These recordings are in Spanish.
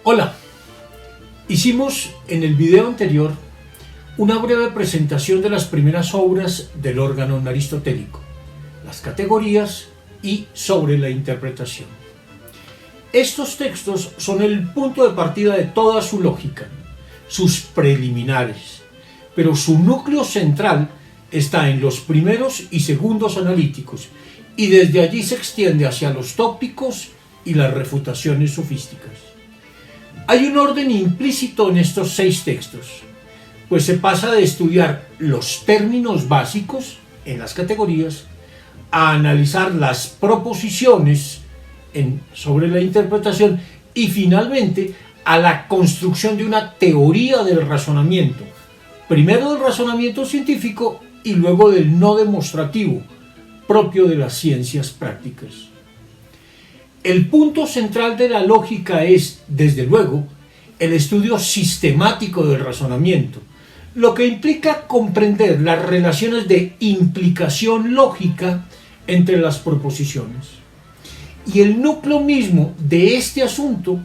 Hola, hicimos en el video anterior una breve presentación de las primeras obras del órgano aristotélico, las categorías y sobre la interpretación. Estos textos son el punto de partida de toda su lógica, sus preliminares, pero su núcleo central está en los primeros y segundos analíticos y desde allí se extiende hacia los tópicos y las refutaciones sofísticas. Hay un orden implícito en estos 6 textos, pues se pasa de estudiar los términos básicos en las categorías a analizar las proposiciones sobre la interpretación y finalmente a la construcción de una teoría del razonamiento, primero del razonamiento científico y luego del no demostrativo, propio de las ciencias prácticas. El punto central de la lógica es, desde luego, el estudio sistemático del razonamiento, lo que implica comprender las relaciones de implicación lógica entre las proposiciones. Y el núcleo mismo de este asunto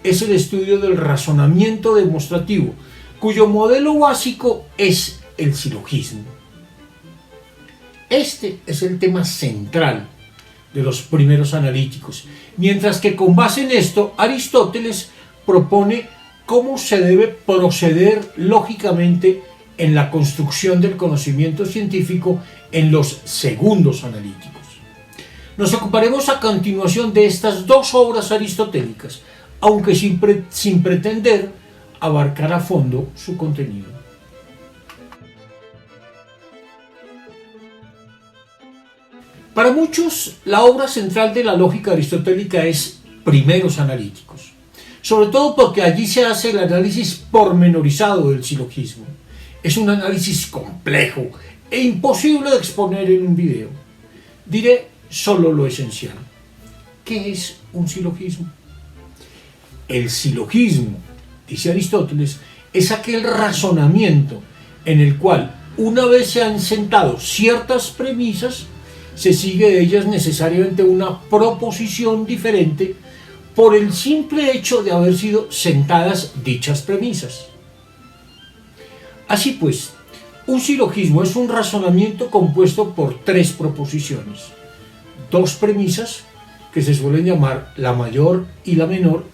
es el estudio del razonamiento demostrativo, cuyo modelo básico es el silogismo. Este es el tema central de los primeros analíticos, mientras que con base en esto Aristóteles propone cómo se debe proceder lógicamente en la construcción del conocimiento científico en los segundos analíticos. Nos ocuparemos a continuación de estas 2 obras aristotélicas, aunque sin pretender abarcar a fondo su contenido. Para muchos, la obra central de la lógica aristotélica es Primeros Analíticos, sobre todo porque allí se hace el análisis pormenorizado del silogismo. Es un análisis complejo e imposible de exponer en un video. Diré solo lo esencial. ¿Qué es un silogismo? El silogismo, dice Aristóteles, es aquel razonamiento en el cual, una vez se han sentado ciertas premisas, se sigue de ellas necesariamente una proposición diferente por el simple hecho de haber sido sentadas dichas premisas. Así pues, un silogismo es un razonamiento compuesto por 3 proposiciones, 2 premisas, que se suelen llamar la mayor y la menor,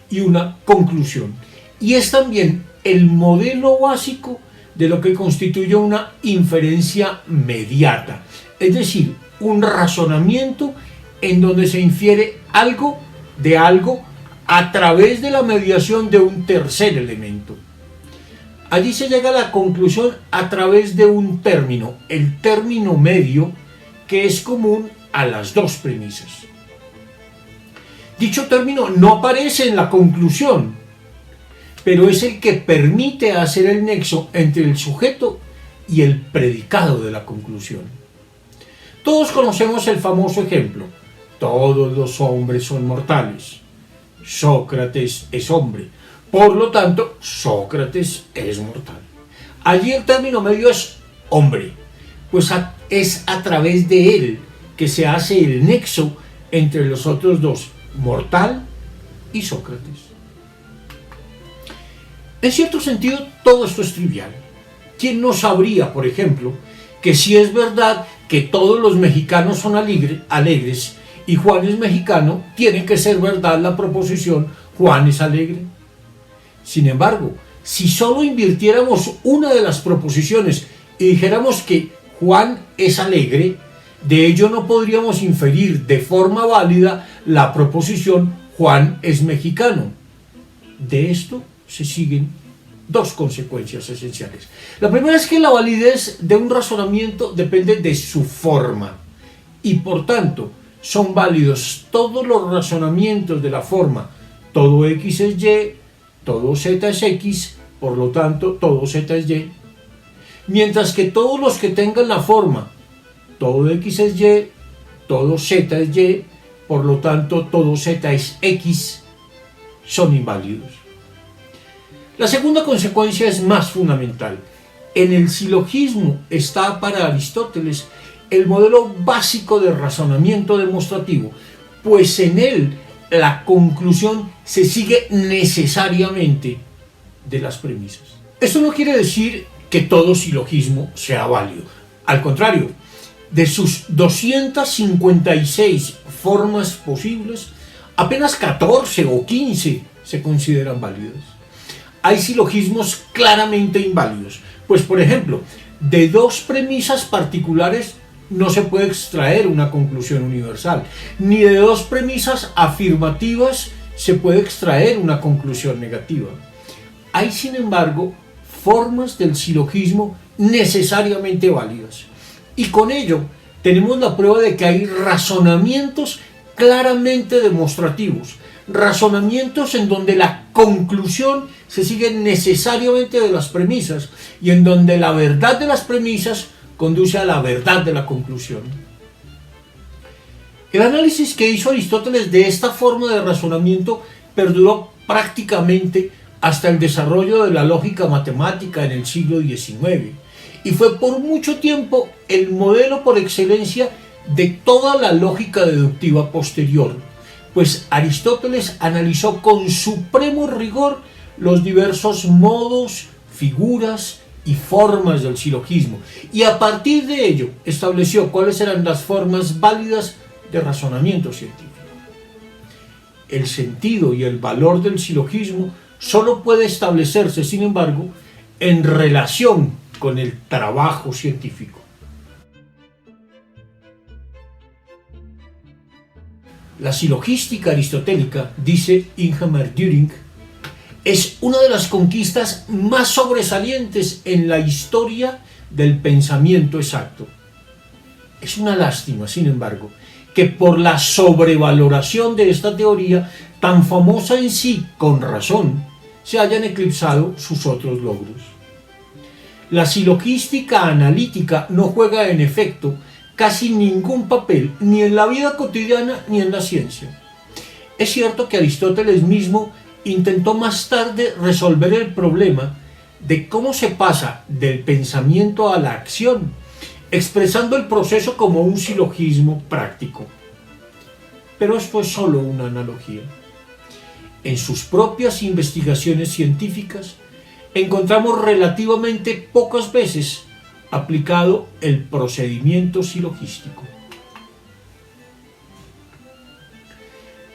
y una conclusión. Y es también el modelo básico de lo que constituye una inferencia mediata, es decir, un razonamiento en donde se infiere algo de algo a través de la mediación de un tercer elemento. Allí se llega a la conclusión a través de un término, el término medio, que es común a las 2 premisas. Dicho término no aparece en la conclusión, pero es el que permite hacer el nexo entre el sujeto y el predicado de la conclusión. Todos conocemos el famoso ejemplo: todos los hombres son mortales. Sócrates es hombre, por lo tanto Sócrates es mortal. Allí el término medio es hombre, pues es a través de él que se hace el nexo entre los otros 2, mortal y Sócrates. En cierto sentido, todo esto es trivial. ¿Quién no sabría, por ejemplo, que si es verdad que todos los mexicanos son alegres y Juan es mexicano, tiene que ser verdad la proposición Juan es alegre? Sin embargo, si solo invirtiéramos una de las proposiciones y dijéramos que Juan es alegre, de ello no podríamos inferir de forma válida la proposición Juan es mexicano. De esto se siguen 2 consecuencias esenciales. La primera es que la validez de un razonamiento depende de su forma y por tanto son válidos todos los razonamientos de la forma todo x es y, todo z es x, por lo tanto todo z es y, mientras que todos los que tengan la forma todo x es y, todo z es y, por lo tanto todo z es x, son inválidos. La segunda consecuencia es más fundamental. En el silogismo está para Aristóteles el modelo básico de razonamiento demostrativo, pues en él la conclusión se sigue necesariamente de las premisas. Esto no quiere decir que todo silogismo sea válido. Al contrario, de sus 256 formas posibles, apenas 14 o 15 se consideran válidas. Hay silogismos claramente inválidos, pues por ejemplo, de dos premisas particulares no se puede extraer una conclusión universal, ni de dos premisas afirmativas se puede extraer una conclusión negativa. Hay, sin embargo, formas del silogismo necesariamente válidas. Y con ello tenemos la prueba de que hay razonamientos claramente demostrativos, razonamientos en donde la conclusión se sigue necesariamente de las premisas y en donde la verdad de las premisas conduce a la verdad de la conclusión. El análisis que hizo Aristóteles de esta forma de razonamiento perduró prácticamente hasta el desarrollo de la lógica matemática en el siglo XIX y fue por mucho tiempo el modelo por excelencia de toda la lógica deductiva posterior, pues Aristóteles analizó con supremo rigor los diversos modos, figuras y formas del silogismo, y a partir de ello estableció cuáles eran las formas válidas de razonamiento científico. El sentido y el valor del silogismo solo puede establecerse, sin embargo, en relación con el trabajo científico. La silogística aristotélica, dice Ingemar Düring, es una de las conquistas más sobresalientes en la historia del pensamiento exacto. Es una lástima, sin embargo, que por la sobrevaloración de esta teoría, tan famosa en sí, con razón, se hayan eclipsado sus otros logros. La silogística analítica no juega, en efecto, casi ningún papel, ni en la vida cotidiana ni en la ciencia. Es cierto que Aristóteles mismo intentó más tarde resolver el problema de cómo se pasa del pensamiento a la acción, expresando el proceso como un silogismo práctico. Pero esto es solo una analogía. En sus propias investigaciones científicas encontramos relativamente pocas veces aplicado el procedimiento silogístico.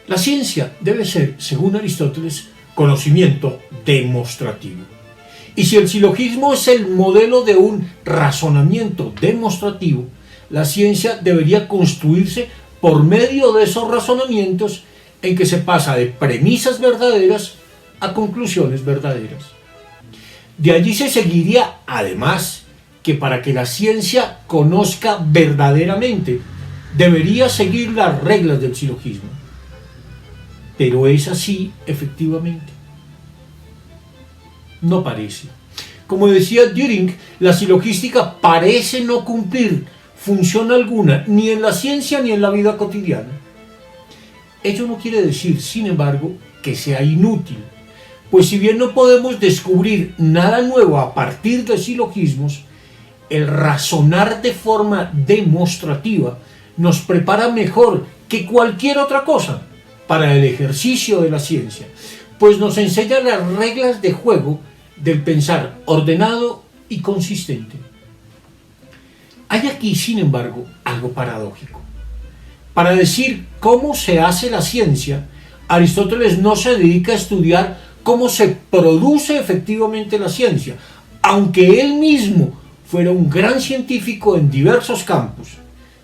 La ciencia debe ser, según Aristóteles, conocimiento demostrativo. Y si el silogismo es el modelo de un razonamiento demostrativo, la ciencia debería construirse por medio de esos razonamientos en que se pasa de premisas verdaderas a conclusiones verdaderas. De allí se seguiría, además, que para que la ciencia conozca verdaderamente, debería seguir las reglas del silogismo. Pero ¿es así efectivamente? No parece. Como decía Düring, la silogística parece no cumplir función alguna ni en la ciencia ni en la vida cotidiana. Ello no quiere decir, sin embargo, que sea inútil, pues si bien no podemos descubrir nada nuevo a partir de silogismos, el razonar de forma demostrativa nos prepara mejor que cualquier otra cosa para el ejercicio de la ciencia, pues nos enseña las reglas de juego del pensar ordenado y consistente. Hay aquí, sin embargo, algo paradójico. Para decir cómo se hace la ciencia, Aristóteles no se dedica a estudiar cómo se produce efectivamente la ciencia, aunque él mismo fuera un gran científico en diversos campos,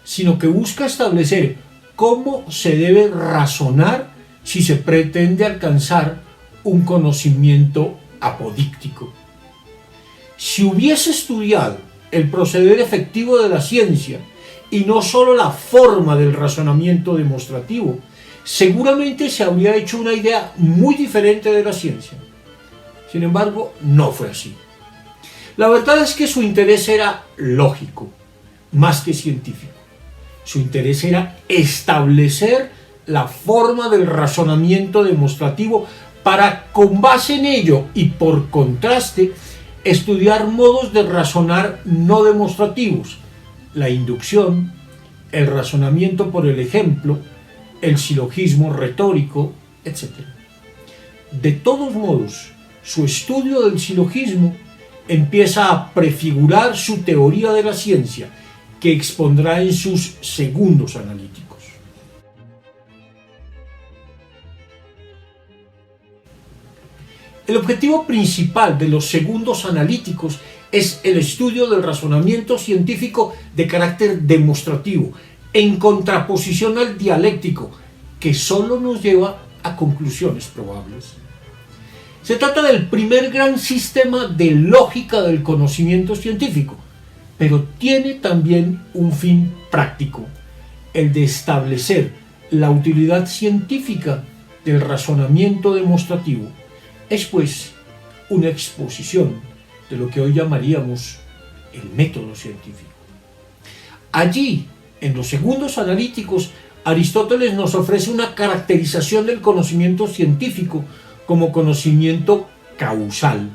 sino que busca establecer cómo se debe razonar si se pretende alcanzar un conocimiento apodíctico. Si hubiese estudiado el proceder efectivo de la ciencia y no solo la forma del razonamiento demostrativo, seguramente se habría hecho una idea muy diferente de la ciencia. Sin embargo, no fue así. La verdad es que su interés era lógico, más que científico. Su interés era establecer la forma del razonamiento demostrativo para, con base en ello y por contraste, estudiar modos de razonar no demostrativos, la inducción, el razonamiento por el ejemplo, el silogismo retórico, etc. De todos modos, su estudio del silogismo empieza a prefigurar su teoría de la ciencia, que expondrá en sus segundos analíticos. El objetivo principal de los segundos analíticos es el estudio del razonamiento científico de carácter demostrativo, en contraposición al dialéctico, que solo nos lleva a conclusiones probables. Se trata del primer gran sistema de lógica del conocimiento científico, pero tiene también un fin práctico, el de establecer la utilidad científica del razonamiento demostrativo. Es pues una exposición de lo que hoy llamaríamos el método científico. Allí, en los segundos analíticos, Aristóteles nos ofrece una caracterización del conocimiento científico como conocimiento causal,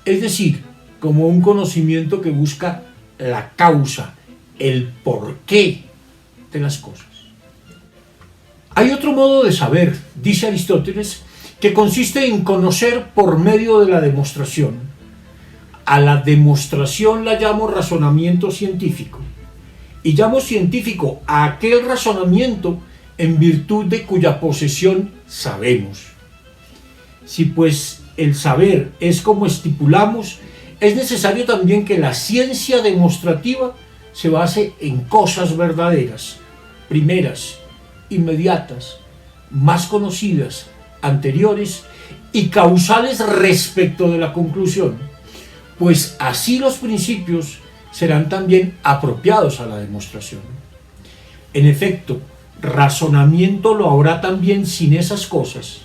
es decir, como un conocimiento que busca la causa, el porqué de las cosas. Hay otro modo de saber, dice Aristóteles, que consiste en conocer por medio de la demostración. A la demostración la llamo razonamiento científico, y llamo científico a aquel razonamiento en virtud de cuya posesión sabemos. Si pues el saber es como estipulamos, es necesario también que la ciencia demostrativa se base en cosas verdaderas, primeras, inmediatas, más conocidas, anteriores y causales respecto de la conclusión, pues así los principios serán también apropiados a la demostración. En efecto, razonamiento lo habrá también sin esas cosas,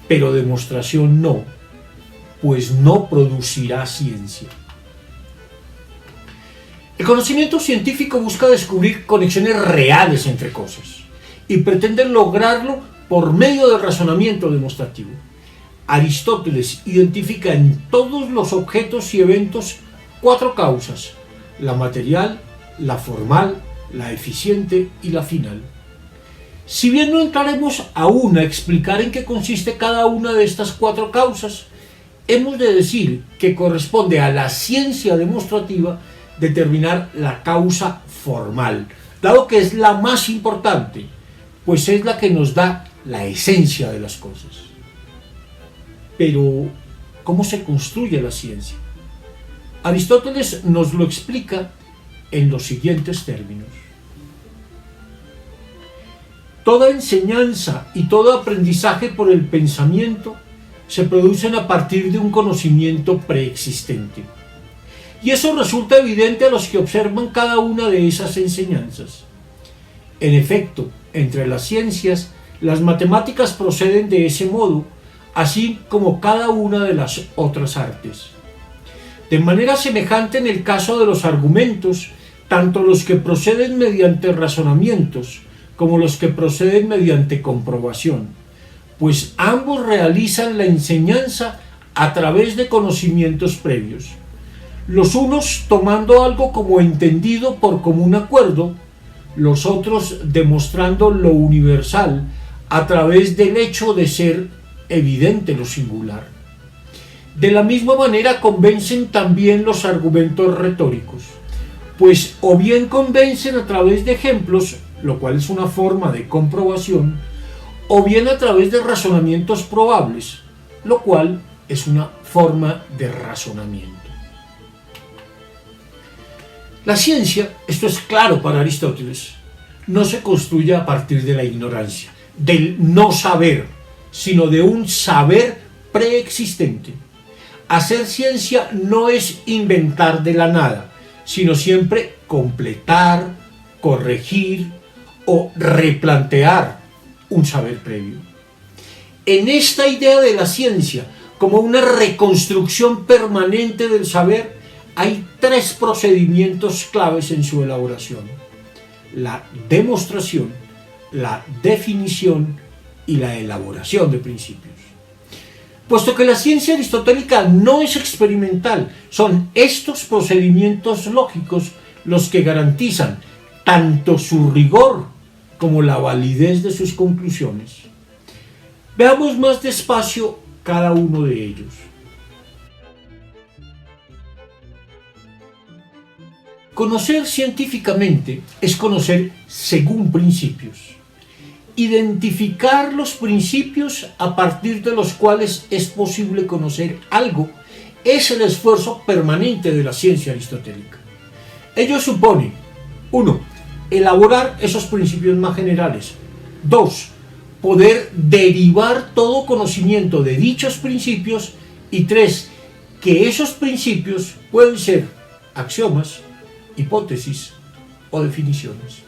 pero demostración no, pues no producirá ciencia. El conocimiento científico busca descubrir conexiones reales entre cosas y pretende lograrlo por medio del razonamiento demostrativo. Aristóteles identifica en todos los objetos y eventos 4 causas: la material, la formal, la eficiente y la final. Si bien no entraremos aún a explicar en qué consiste cada una de estas 4 causas, hemos de decir que corresponde a la ciencia demostrativa determinar la causa formal, dado que es la más importante, pues es la que nos da la esencia de las cosas. Pero, ¿cómo se construye la ciencia? Aristóteles nos lo explica en los siguientes términos. Toda enseñanza y todo aprendizaje por el pensamiento se producen a partir de un conocimiento preexistente. Y eso resulta evidente a los que observan cada una de esas enseñanzas. En efecto, entre las ciencias, las matemáticas proceden de ese modo, así como cada una de las otras artes. De manera semejante en el caso de los argumentos, tanto los que proceden mediante razonamientos como los que proceden mediante comprobación, pues ambos realizan la enseñanza a través de conocimientos previos, los unos tomando algo como entendido por común acuerdo, los otros demostrando lo universal a través del hecho de ser evidente lo singular. De la misma manera convencen también los argumentos retóricos, pues o bien convencen a través de ejemplos, lo cual es una forma de comprobación, o bien a través de razonamientos probables, lo cual es una forma de razonamiento. La ciencia, esto es claro para Aristóteles, no se construye a partir de la ignorancia, del no saber, sino de un saber preexistente. Hacer ciencia no es inventar de la nada, sino siempre completar, corregir o replantear un saber previo. En esta idea de la ciencia, como una reconstrucción permanente del saber, hay 3 procedimientos claves en su elaboración: la demostración, la definición y la elaboración de principios. Puesto que la ciencia aristotélica no es experimental, son estos procedimientos lógicos los que garantizan tanto su rigor como la validez de sus conclusiones. Veamos más despacio cada uno de ellos. Conocer científicamente es conocer según principios. Identificar los principios a partir de los cuales es posible conocer algo es el esfuerzo permanente de la ciencia aristotélica. Ello supone: 1. Elaborar esos principios más generales. 2. Poder derivar todo conocimiento de dichos principios. Y 3. Que esos principios pueden ser axiomas, hipótesis o definiciones.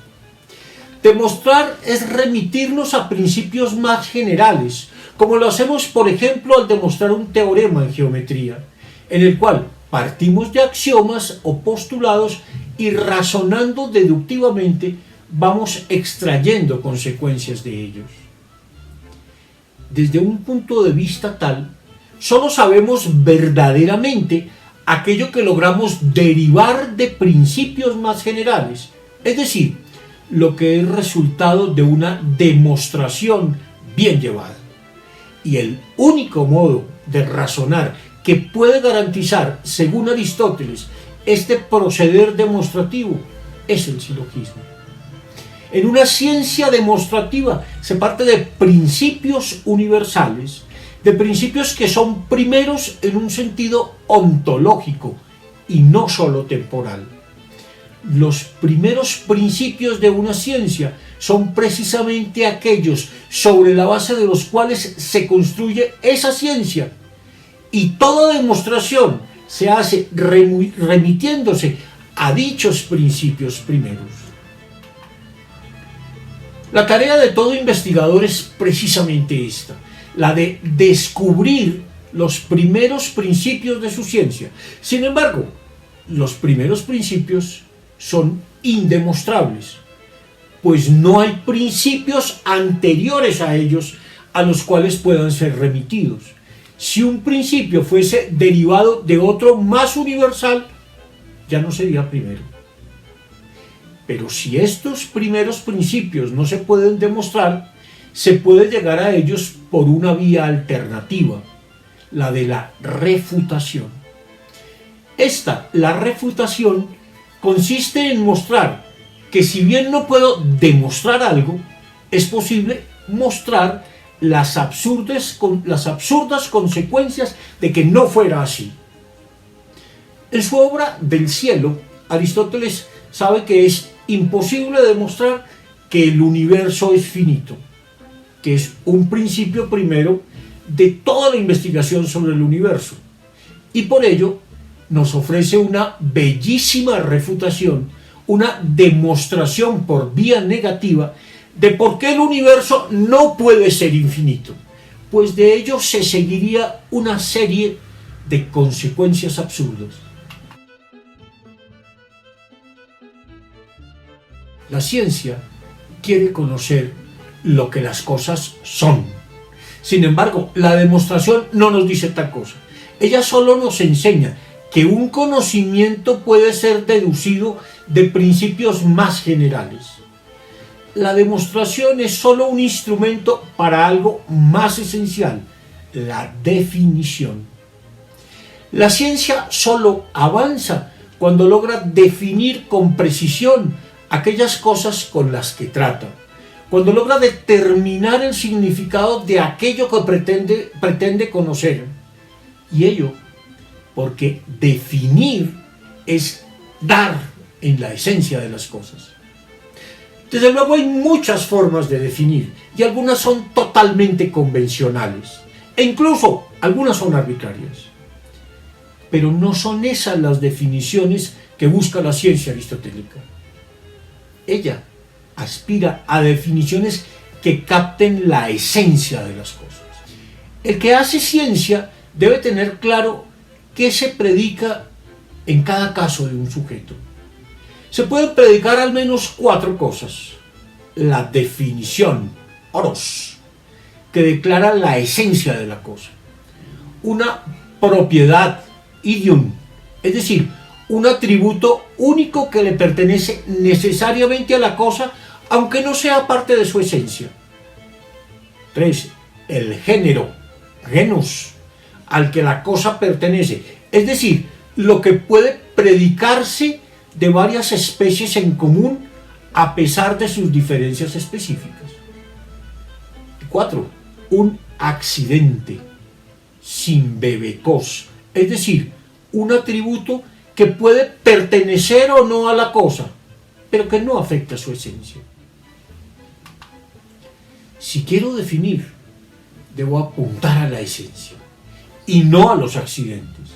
Demostrar es remitirnos a principios más generales, como lo hacemos, por ejemplo, al demostrar un teorema en geometría, en el cual partimos de axiomas o postulados y razonando deductivamente vamos extrayendo consecuencias de ellos. Desde un punto de vista tal, solo sabemos verdaderamente aquello que logramos derivar de principios más generales, es decir, lo que es resultado de una demostración bien llevada. Y el único modo de razonar que puede garantizar, según Aristóteles, este proceder demostrativo es el silogismo. En una ciencia demostrativa se parte de principios universales, de principios que son primeros en un sentido ontológico y no solo temporal. Los primeros principios de una ciencia son precisamente aquellos sobre la base de los cuales se construye esa ciencia, y toda demostración se hace remitiéndose a dichos principios primeros. La tarea de todo investigador es precisamente esta, la de descubrir los primeros principios de su ciencia. Sin embargo, los primeros principios son indemostrables, pues no hay principios anteriores a ellos a los cuales puedan ser remitidos. Si un principio fuese derivado de otro más universal, ya no sería primero. Pero si estos primeros principios no se pueden demostrar, se puede llegar a ellos por una vía alternativa, la de la refutación. La refutación, consiste en mostrar que si bien no puedo demostrar algo, es posible mostrar las absurdas consecuencias de que no fuera así. En su obra Del cielo, Aristóteles sabe que es imposible demostrar que el universo es finito, que es un principio primero de toda la investigación sobre el universo, y por ello nos ofrece una bellísima refutación, una demostración por vía negativa de por qué el universo no puede ser infinito, pues de ello se seguiría una serie de consecuencias absurdas. La ciencia quiere conocer lo que las cosas son. Sin embargo, la demostración no nos dice tal cosa. Ella solo nos enseña que un conocimiento puede ser deducido de principios más generales. La demostración es solo un instrumento para algo más esencial, la definición. La ciencia solo avanza cuando logra definir con precisión aquellas cosas con las que trata, cuando logra determinar el significado de aquello que pretende conocer. Y ello porque definir es dar en la esencia de las cosas. Desde luego hay muchas formas de definir y algunas son totalmente convencionales e incluso algunas son arbitrarias. Pero no son esas las definiciones que busca la ciencia aristotélica. Ella aspira a definiciones que capten la esencia de las cosas. El que hace ciencia debe tener claro qué se predica en cada caso de un sujeto. Se pueden predicar al menos 4 cosas. La definición, oros, que declara la esencia de la cosa. Una propiedad, idiom, es decir, un atributo único que le pertenece necesariamente a la cosa, aunque no sea parte de su esencia. 3. El género, genus, al que la cosa pertenece, es decir, lo que puede predicarse de varias especies en común a pesar de sus diferencias específicas. 4. Un accidente, simbebecos, es decir, un atributo que puede pertenecer o no a la cosa, pero que no afecta su esencia. Si quiero definir, debo apuntar a la esencia y no a los accidentes.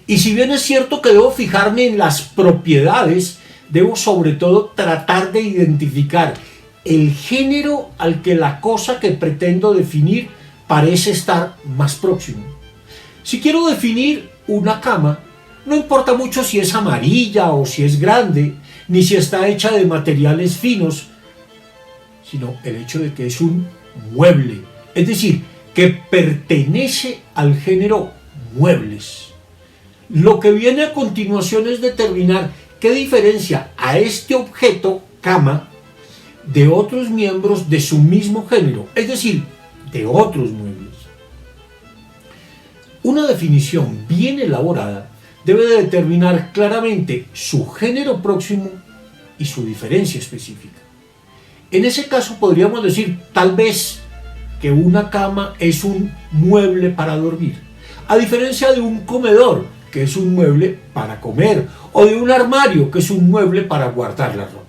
Y si bien es cierto que debo fijarme en las propiedades, debo sobre todo tratar de identificar el género al que la cosa que pretendo definir parece estar más próximo. Si quiero definir una cama, no importa mucho si es amarilla o si es grande, ni si está hecha de materiales finos, sino el hecho de que es un mueble, es decir, que pertenece al género muebles. Lo que viene a continuación es determinar qué diferencia a este objeto, cama, de otros miembros de su mismo género, es decir, de otros muebles. Una definición bien elaborada debe de determinar claramente su género próximo y su diferencia específica. En ese caso podríamos decir, tal vez, que una cama es un mueble para dormir, a diferencia de un comedor, que es un mueble para comer, o de un armario, que es un mueble para guardar la ropa.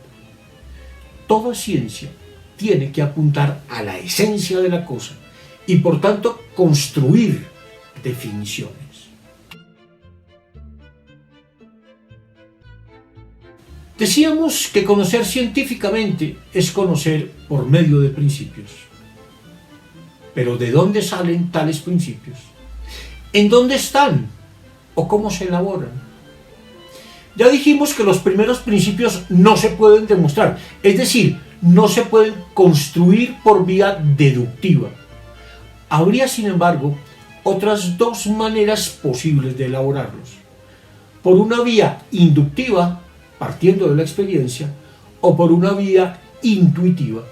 Toda ciencia tiene que apuntar a la esencia de la cosa y por tanto construir definiciones. Decíamos que conocer científicamente es conocer por medio de principios. Pero ¿de dónde salen tales principios? ¿En dónde están? ¿O cómo se elaboran? Ya dijimos que los primeros principios no se pueden demostrar, es decir, no se pueden construir por vía deductiva. Habría, sin embargo, otras dos maneras posibles de elaborarlos. Por una vía inductiva, partiendo de la experiencia, o por una vía intuitiva.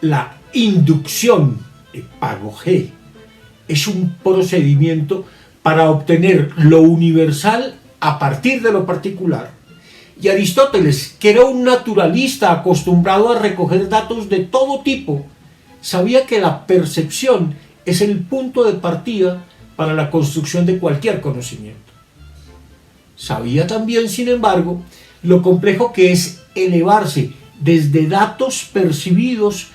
La inducción, epagogé, es un procedimiento para obtener lo universal a partir de lo particular. Y Aristóteles, que era un naturalista acostumbrado a recoger datos de todo tipo, sabía que la percepción es el punto de partida para la construcción de cualquier conocimiento. Sabía también, sin embargo, lo complejo que es elevarse desde datos percibidos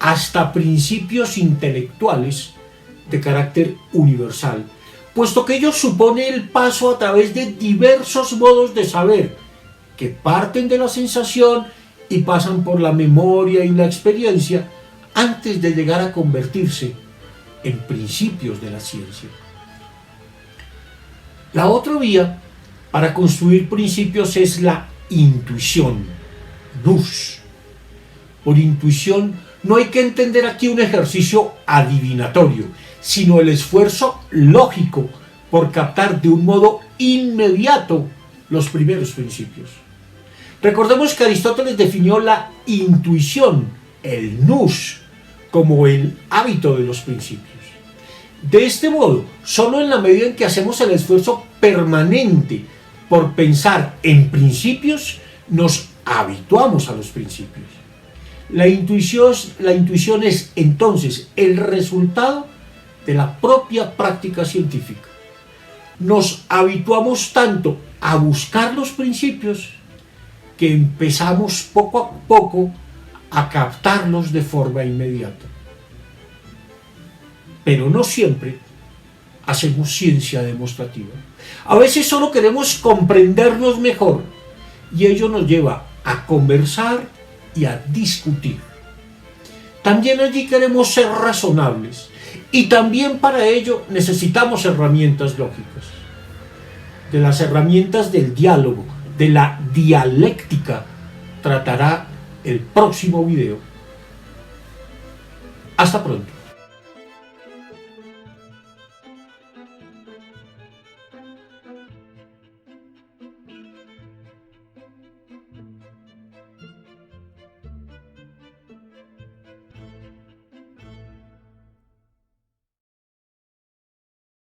hasta principios intelectuales de carácter universal, puesto que ello supone el paso a través de diversos modos de saber que parten de la sensación y pasan por la memoria y la experiencia antes de llegar a convertirse en principios de la ciencia. La otra vía para construir principios es la intuición, nous. Por intuición no hay que entender aquí un ejercicio adivinatorio, sino el esfuerzo lógico por captar de un modo inmediato los primeros principios. Recordemos que Aristóteles definió la intuición, el nous, como el hábito de los principios. De este modo, solo en la medida en que hacemos el esfuerzo permanente por pensar en principios, nos habituamos a los principios. La intuición es entonces el resultado de la propia práctica científica. Nos habituamos tanto a buscar los principios que empezamos poco a poco a captarlos de forma inmediata. Pero no siempre hacemos ciencia demostrativa. A veces solo queremos comprendernos mejor y ello nos lleva a conversar y a discutir. También allí queremos ser razonables y también para ello necesitamos herramientas lógicas. De las herramientas del diálogo, de la dialéctica, tratará el próximo video. Hasta pronto.